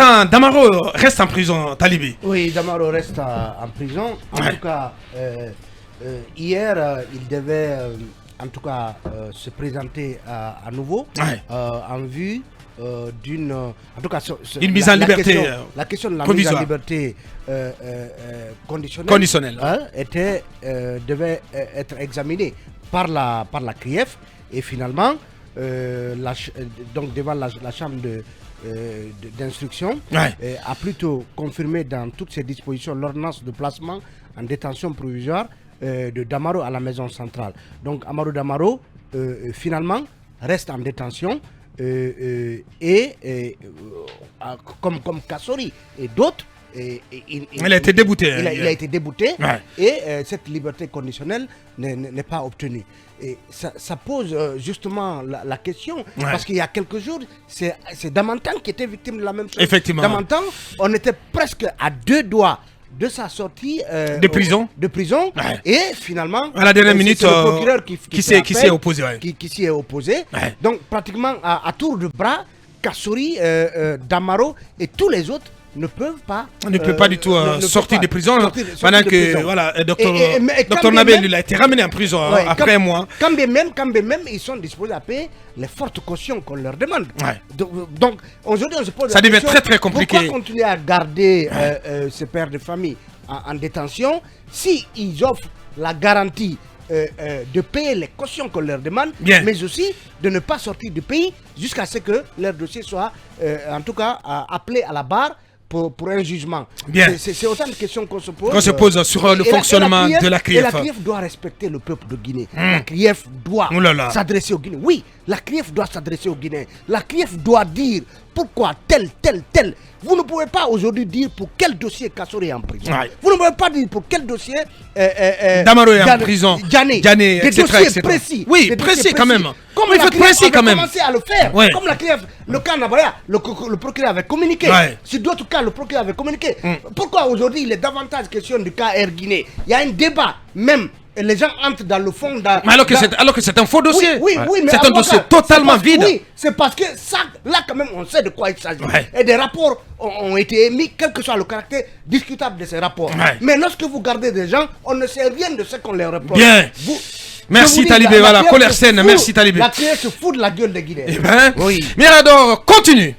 présent, Damaro reste en prison, Talibé. Oui, Damaro reste en prison. En tout cas, hier, il devait en tout cas se présenter à nouveau en vue d'une... en tout cas, une mise en liberté la question de la provisoire. mise en liberté conditionnelle devait être examinée par la CRIEF et finalement, donc devant la chambre d'instruction a plutôt confirmé dans toutes ses dispositions l'ordonnance de placement en détention provisoire de Damaro à la maison centrale. Donc Amadou Damaro finalement reste en détention comme Kassori et d'autres. Il a été débouté. Il a été débouté et cette liberté conditionnelle n'est pas obtenue. Et ça pose justement la question, parce qu'il y a quelques jours, c'est Damantan qui était victime de la même chose. Effectivement. Damantan, on était presque à 2 doigts de sa sortie de prison. Et finalement, à la dernière minute, le procureur qui s'y est opposé. Donc pratiquement à tour de bras, Kassori, Damaro et tous les autres ne peuvent pas. On ne peut pas du tout sortir de prison pendant que voilà, Dr Nabel lui a été ramené en prison après un mois. Quand bien même ils sont disposés à payer les fortes cautions qu'on leur demande. Donc aujourd'hui on se pose ça la devient question, très compliqué. Pourquoi continuer à garder ces pères de famille en détention si ils offrent la garantie de payer les cautions qu'on leur demande, mais aussi de ne pas sortir du pays jusqu'à ce que leur dossier soit en tout cas appelé à la barre pour un jugement. C'est autant de questions qu'on se pose. Sur le fonctionnement de la CRIEF. Et la CRIEF doit respecter le peuple de Guinée. La CRIEF doit s'adresser aux Guinéens. Oui, la CRIEF doit s'adresser aux Guinéens. La CRIEF doit dire pourquoi tel. Vous ne pouvez pas aujourd'hui dire pour quel dossier Kassori est en prison. Vous ne pouvez pas dire pour quel dossier Damaro est en prison. Djané, des dossiers précis. Oui, précis quand même. Comme il faut être précis quand même. Commencé à le faire. Comme la CRIEF, le cas Nabaya, le procureur avait communiqué. Sur d'autres cas, le procureur avait communiqué. Pourquoi aujourd'hui il est davantage question du cas Air Guinée? Il y a un débat même. Et les gens entrent dans le fond. Alors que c'est un faux dossier. Oui, mais c'est un dossier totalement vide. Oui, c'est parce que ça, là quand même, on sait de quoi il s'agit. Et des rapports ont été émis, quel que soit le caractère discutable de ces rapports. Mais lorsque vous gardez des gens, on ne sait rien de ce qu'on leur reproche. Bien. Merci Talibé, voilà, colère saine, merci Talibé. La CRIEF se fout de la gueule des Guinéens. Mirador, continue.